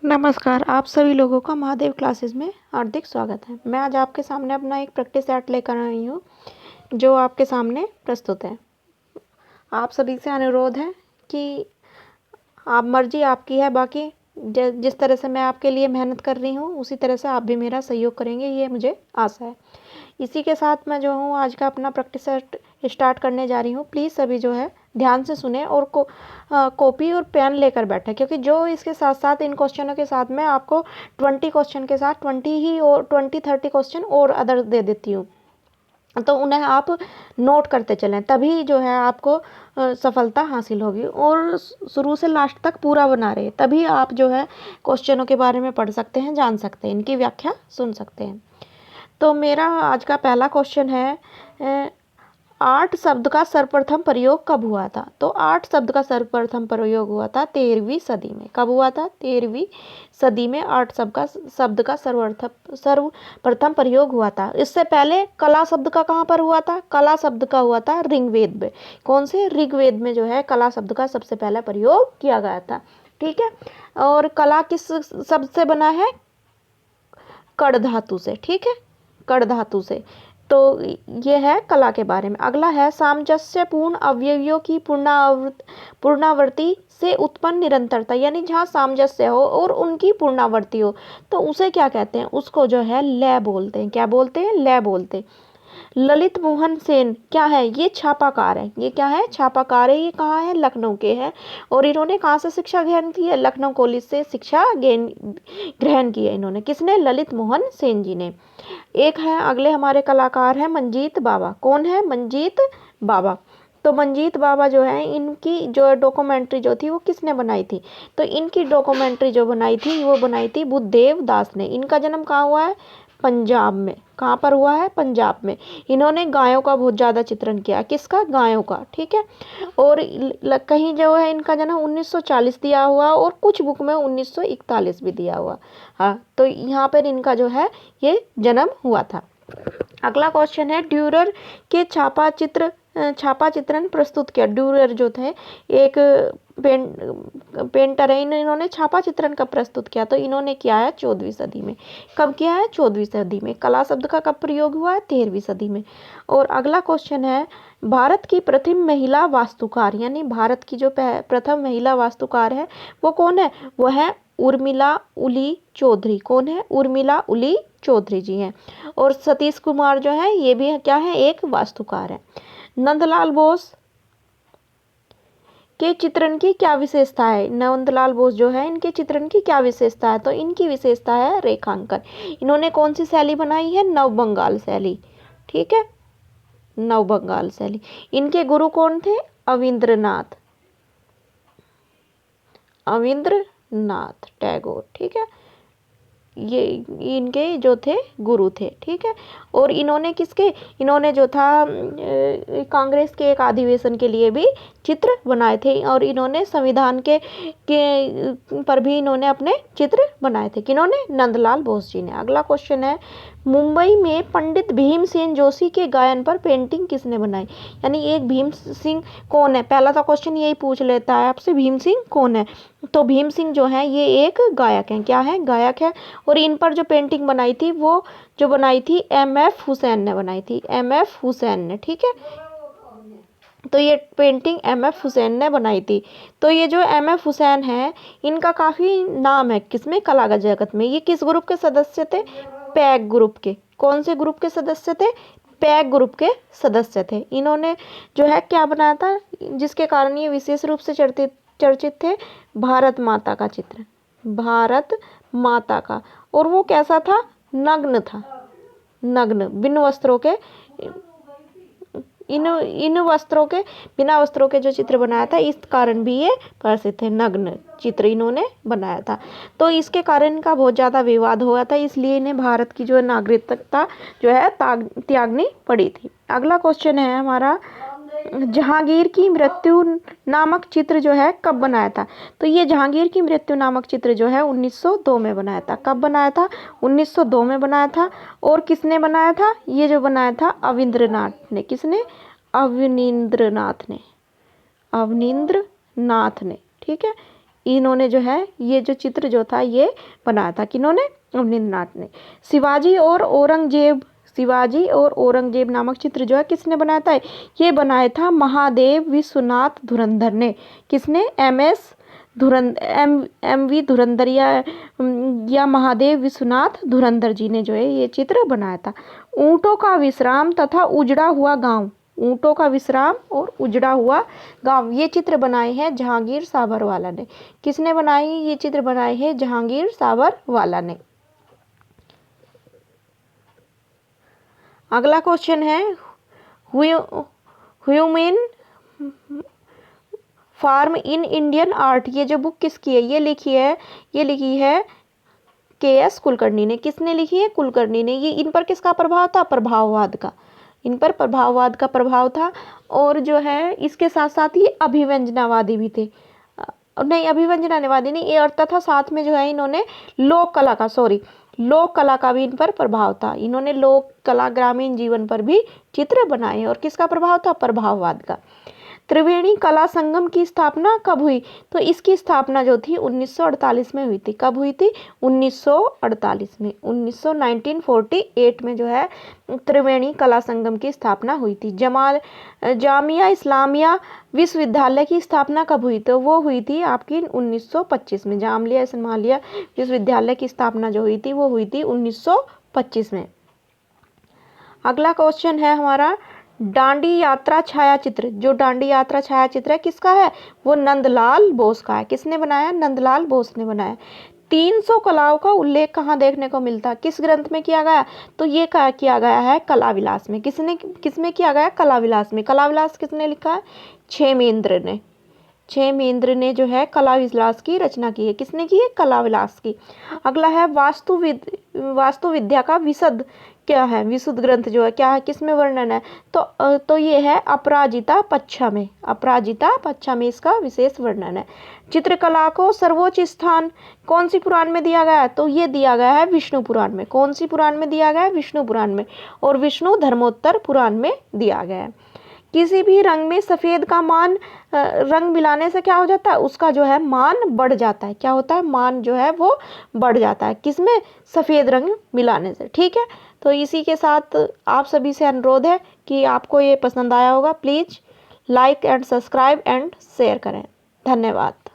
नमस्कार, आप सभी लोगों का महादेव क्लासेस में हार्दिक स्वागत है। मैं आज आपके सामने अपना एक प्रैक्टिस सेट लेकर आई हूँ, जो आपके सामने प्रस्तुत है। आप सभी से अनुरोध है कि आप मर्जी आपकी है, बाकी जिस तरह से मैं आपके लिए मेहनत कर रही हूँ उसी तरह से आप भी मेरा सहयोग करेंगे, ये मुझे आशा है। इसी के साथ मैं जो हूँ आज का अपना प्रैक्टिस सेट स्टार्ट करने जा रही हूँ। प्लीज़ सभी जो है ध्यान से सुने और कॉपी और पेन लेकर बैठे, क्योंकि जो इसके साथ साथ इन क्वेश्चनों के साथ मैं आपको 20 क्वेश्चन के साथ 20 ही और 20-30 क्वेश्चन और अदर दे देती हूँ, तो उन्हें आप नोट करते चलें, तभी जो है आपको सफलता हासिल होगी। और शुरू से लास्ट तक पूरा बना रहे, तभी आप जो है क्वेश्चनों के बारे में पढ़ सकते हैं, जान सकते हैं, इनकी व्याख्या सुन सकते हैं। तो मेरा आज का पहला क्वेश्चन है, 8 शब्द का सर्वप्रथम प्रयोग कब हुआ था? तो 8 शब्द का सर्वप्रथम प्रयोग हुआ था 13वीं सदी में। कब हुआ था? 13वीं सदी में 8 शब्द का सर्वप्रथम प्रयोग हुआ था। इससे पहले कला शब्द का कहाँ पर हुआ था? कला शब्द का हुआ था ऋग्वेद में। कौन से? ऋग्वेद में जो है कला शब्द का सबसे पहला प्रयोग किया गया था। ठीक है। और कला किस शब्द से बना है? कड़ धातु से। ठीक है, कड़ धातु से। तो ये है कला के बारे में। अगला है सामंजस्यपूर्ण अवयवों की पूर्णावर्ती से उत्पन्न निरंतरता, यानी जहाँ सामंजस्य हो और उनकी पूर्णावर्ती हो तो उसे क्या कहते हैं? उसको जो है लय बोलते हैं। क्या बोलते हैं? लय बोलते हैं। ललित मोहन सेन क्या है? ये छापाकार है। ये क्या है? छापाकार है। ये कहाँ है? लखनऊ के हैं। और इन्होंने कहाँ से शिक्षा ग्रहण की है? लखनऊ कॉलेज से शिक्षा ग्रहण की है इन्होंने। किसने? ललित मोहन सेन जी ने। एक है अगले हमारे कलाकार हैं मंजीत बावा। कौन है? मंजीत बावा। तो मंजीत बावा जो है, इनकी जो डॉक्यूमेंट्री जो थी वो किसने बनाई थी? तो इनकी डॉक्यूमेंट्री जो बनाई थी वो बनाई थी बुद्धदेव दास ने। इनका जन्म कहाँ हुआ है? पंजाब में। कहाँ पर हुआ है? पंजाब में। इन्होंने गायों का बहुत ज़्यादा चित्रण किया। किसका? गायों का। ठीक है। और कहीं जो है इनका जन्म 1940 दिया हुआ और कुछ बुक में 1941 भी दिया हुआ। हाँ, तो यहाँ पर इनका जो है ये जन्म हुआ था। अगला क्वेश्चन है ड्यूरर के छापा चित्रण प्रस्तुत किया। ड्यूरर जो थे एक पेंटर है, इन्होंने छापा चित्रण कब प्रस्तुत किया? तो इन्होंने किया है 14वीं सदी में। कब किया है? 14वीं सदी में। कला शब्द का कब प्रयोग हुआ है? 13वीं सदी में। और अगला क्वेश्चन है भारत की प्रथम महिला वास्तुकार, यानी भारत की जो प्रथम महिला वास्तुकार है वो कौन है? वो है उर्मिला उली चौधरी। कौन है? उर्मिला उली चौधरी जी हैं। और सतीश कुमार जो है ये भी क्या है? एक वास्तुकार है। नंदलाल बोस के चित्रण की क्या विशेषता है? नंदलाल बोस जो है इनके चित्रण की क्या विशेषता है? तो इनकी विशेषता है रेखांकन। इन्होंने कौन सी शैली बनाई है? नव बंगाल शैली। ठीक है, नव बंगाल शैली। इनके गुरु कौन थे? अविंद्रनाथ टैगोर। ठीक है, ये इनके जो थे गुरु थे। ठीक है। और इन्होंने इन्होंने जो था कांग्रेस के एक अधिवेशन के लिए भी चित्र बनाए थे, और इन्होंने संविधान के पर भी इन्होंने अपने चित्र बनाए थे। किन्होंने? नंदलाल बोस जी ने। अगला क्वेश्चन है मुंबई में पंडित भीमसेन जोशी के गायन पर पेंटिंग किसने बनाई? यानी एक भीम सिंह कौन है? पहला तो क्वेश्चन यही पूछ लेता है आपसे, भीम सिंह कौन है? तो भीम सिंह जो है ये एक गायक है। क्या है? गायक है। और इन पर जो पेंटिंग बनाई थी वो जो बनाई थी MF हुसैन ने बनाई थी। MF हुसैन ने। ठीक है, तो ये पेंटिंग MF हुसैन ने बनाई थी। तो ये जो MF हुसैन है इनका काफ़ी नाम है किसमें? कला जगत में। ये किस ग्रुप के सदस्य थे? पैग ग्रुप के। कौन से ग्रुप के सदस्य थे? पैग ग्रुप के सदस्य थे। इन्होंने जो है क्या बनाया था जिसके कारण ये विशेष रूप से चर्चित थे? भारत माता का चित्र। भारत माता का। और वो कैसा था? नग्न था। नग्न, बिन वस्त्रों के, इन वस्त्रों के, बिना वस्त्रों के जो चित्र बनाया था, इस कारण भी ये प्रसिद्ध थे। नग्न चित्र इन्होंने बनाया था। तो इसके कारण इनका बहुत ज़्यादा विवाद हुआ था, इसलिए इन्हें भारत की जो नागरिकता जो है त्यागनी पड़ी थी। अगला क्वेश्चन है हमारा जहांगीर की मृत्यु नामक चित्र जो है कब बनाया था? तो ये जहांगीर की मृत्यु नामक चित्र जो है 1902 में बनाया था। कब बनाया था? 1902 में बनाया था। और किसने बनाया था? ये जो बनाया था अविंद्रनाथ ने। किसने? अवनींद्रनाथ ने। अवनींद्रनाथ ने। ठीक है, इन्होंने जो है ये जो चित्र जो था ये बनाया था, किन्होंने? अवनींद्रनाथ ने। शिवाजी और औरंगजेब नामक चित्र जो है किसने बनाया था? ये बनाया था महादेव विश्वनाथ धुरंधर ने। किसने? एम वी धुरंधर या महादेव विश्वनाथ धुरंधर जी ने जो है ये चित्र बनाया था। ऊंटों का विश्राम तथा उजड़ा हुआ गांव, ऊंटों का विश्राम और उजड़ा हुआ गांव, ये चित्र बनाए हैं जहांगीर साबरवाला ने। किसने बनाए? ये चित्र बनाए हैं जहांगीर साबरवाला ने। अगला क्वेश्चन है human form in Indian art, ये जो बुक किसकी है? ये लिखी है के.एस. कुलकर्णी ने। किसने लिखी है? कुलकर्णी ने। ये इन पर किसका प्रभाव था? प्रभाववाद का। इन पर प्रभाववाद का प्रभाव था। और जो है इसके साथ साथ ये अभिव्यंजनावादी भी थे। नहीं, अभिव्यंजनावादी नहीं, ये अर्थ था साथ में जो है इन्होंने लोक कला का भी इन पर प्रभाव था। इन्होंने लोक कला, ग्रामीण जीवन पर भी चित्र बनाए। और किसका प्रभाव था? प्रभाववाद का। त्रिवेणी कला संगम की स्थापना कब हुई? तो इसकी स्थापना जो थी 1948 में हुई थी। कब हुई थी? 1948 में। 1948 में जो है त्रिवेणी कला संगम की स्थापना हुई थी। जामिया इस्लामिया विश्वविद्यालय की स्थापना कब हुई? तो वो हुई थी आपकी 1925 में। जामिया इस्लामिया विश्वविद्यालय की स्थापना जो हुई थी वो हुई थी 1925 में। अगला क्वेश्चन है हमारा डांडी यात्रा छायाचित्र। जो डांडी यात्रा छायाचित्र है किसका है? वो नंदलाल बोस का है। किसने बनाया? नंदलाल बोस ने बनाया। 300 कलाओं का उल्लेख कहाँ देखने को मिलता है? किस ग्रंथ में किया गया? तो ये किया गया है कलाविलास में। किसमें किया गया? कलाविलास में। कलाविलास किसने लिखा है? क्षेमेंद्र ने जो है कलाविलास की रचना की है। किसने की है? कलाविलास की। अगला है वास्तु विद्या का विशद क्या है? विशुद्ध ग्रंथ जो है क्या है? किसमें वर्णन है? तो ये है अपराजिता पच्छा में। अपराजिता पच्छा में इसका विशेष वर्णन है। चित्रकला को सर्वोच्च स्थान कौन सी पुराण में दिया गया है? तो ये दिया गया है विष्णु पुराण में। कौन सी पुराण में दिया गया है? विष्णु पुराण में। और विष्णु धर्मोत्तर पुराण में दिया गया है। किसी भी रंग में सफ़ेद का मान रंग मिलाने से क्या हो जाता है? उसका जो है मान बढ़ जाता है। क्या होता है? मान जो है वो बढ़ जाता है। किसमें? सफ़ेद रंग मिलाने से। ठीक है, तो इसी के साथ आप सभी से अनुरोध है कि आपको ये पसंद आया होगा। Please like and subscribe and share करें। धन्यवाद।